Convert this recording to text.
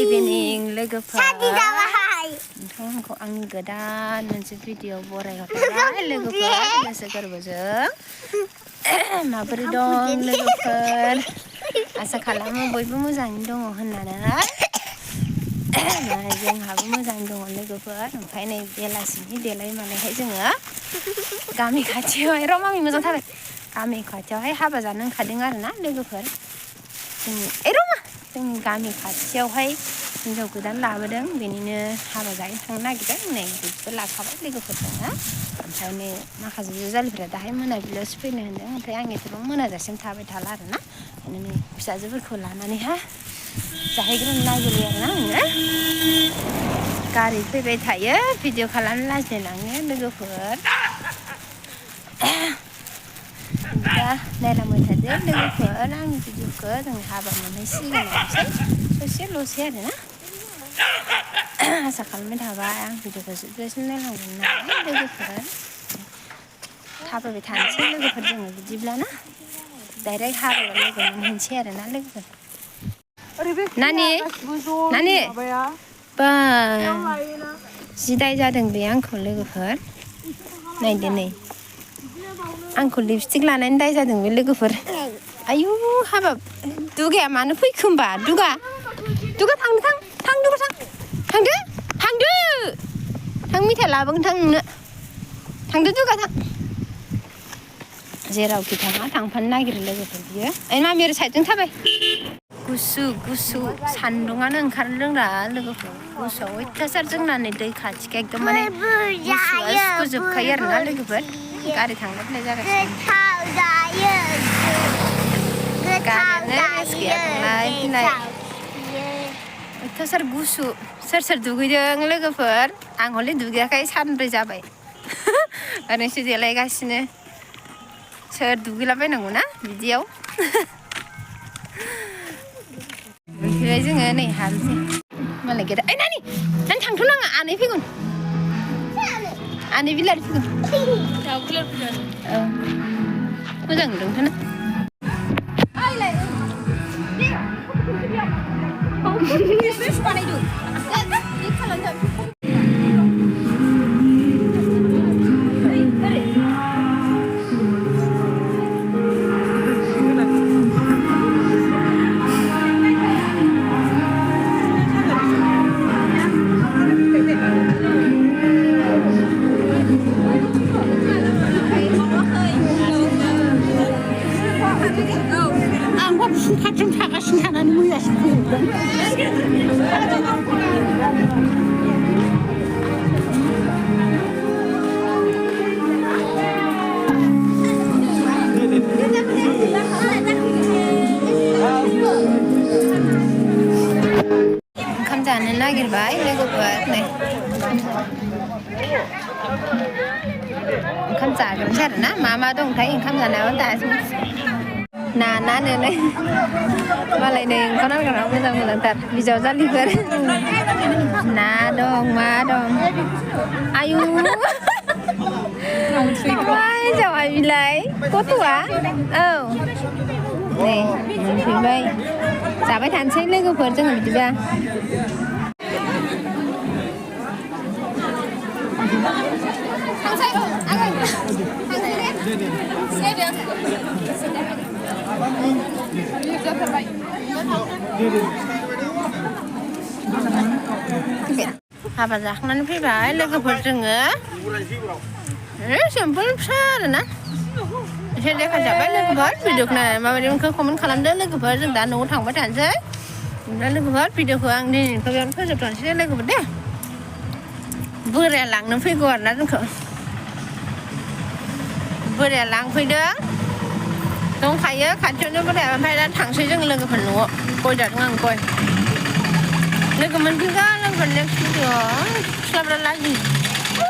इभिनिं लोगोफोर नोंथांमोनखौ आंनि गोदान मोनसे भिडिअ बरायहरबाय लोगोफोर गोसो गोरबोजों माबोरै दं लोगोफोर आसा खालामो बयबो मोजाङैनो दङ होननानै जोंहाबो मोजाङै दङ लोगोफोर ओमफ्राय नै बेलासिनि देलाय मालायहाय जोङो गामि खाथियावहाय र' मामि मोजां थाबाय गामि खाथियावहाय हाबा जानो ओंखारदों आरोना लोगोफोर जोंनि गामि खाथियावहाय हिन्जाव गोदान लाबोदों बेनिनो हाबा जानो थांनो नागिरदों नै बिदिबो लाखाबाय लोगोफोरजों ओमफ्राय नै माखासे जुजालिफोरा दाहाय मोनाबिलियावसो फैनो होनदों ओमफ्राय आं एथ'बां मोनाजासिम थाबाय थाला आरोना ओंखायनो नै फिसाजोफोरखौ लानानैहा जाहैग्रोनो नागिरो आरोना आङो गारि फैबाय थायो भिडिअ खालामनो लाजिलाङो लोगोफोर दा नायलांबाय थादो लोगोफोर आंनि भिडिअखौ जों हाबा मोनहैसिगोनसै ससेल'सै आरोना आसा खालामबाय थाबाय आं भिडिअखौ जोबजासिम नायलांगोन नालाय लोगोफोर थाबायबाय थानोसै लोगोफोर जोङो बिदिब्लाना डाइरेक्ट हाबायाव लोगो मोनहैनोसै आरोना लोगोफोर नानि बा जि दाय जादों बे आंखौ लोगोफोर नायदो नै आंखौ लिपस्टिक लानानै दाय जादों बे लोगोफोर आयु हाबाब दुगाया मानो फैखो होमबा दुगा थांदो थां मेथाइ लाबोगोन थां नोंनो थांदो दुगा थां जेरावखि थाङा थांफानो नागिरो लोगोफोर बियो ओइ मामि ओरै साइडजों थाबाय गुसु सान्दुङानो ओंखारनो रोंला लोगोफोर गुसुआव अयथासार जोंना नै दै खाथिखा एकदम माने गुसुआ सुखुजोबखायो आरोना लोगोफोर गारि थांलाय फैलाय जागासिनो गारियानो रेस गैया थांलाय फैलाय अयथासार गुसु सोर दुगैदों लोगोफोर आं हले दुगैयाखै सानब्रै जाबाय ओरैनोसो देलायगासिनो सोर दुगैलाबायनांगौ ना बिदियाव ओमफ्राय जोङो नै हाबसै मालाय गेदा ओइ नानि थांथ'नाङा आनै फैगोन आनै बिलारि फैगोन औ मोजां नुदोंथ'ना ओंखाम जानो नागिरबाय लोगोफोर नै ओंखाम जाग्रोनोसै आरोना मा दंथाय ओंखाम जानायाव दासो नानानो नै मालाय नै ओंखाम नागिरनायाव मोजांथार बिजावजालिफोर ना दं मा दं आयु हिन्जावा बिलाय गथ'आ औ नै मोनफैबाय जाबाय थानोसै लोगोफोर जोङो बिदिबा हाबा जाखांनानै फैबाय लोगोफोर जोङो सिम्पोल फिसा आरोना एसे देखायजाबाय लोगोफोर भिडिअखौ नायनानै माबायदि मोनखो कमेन्ट खालामदो लोगोफोर जों दा न'आव थांबाय थानोसै ओमफ्राय लोगोफोर भिडिअखौ आं दिनैनिखौ बेयावनो फोजोबथ'नोसै लोगोफोर दे बोराया लांनो फैगौ आरोना जोंखौ बोराया लांफैदों दंखायो खाथियावनो बोराया ओमफ्राय दा थांसै जों लोगोफोर न'आव गय जादों आं गय लोगो मोनफिनगोन लोगोफोर नेक्स्ट भिडिअ' फिसाफ्रा लाजि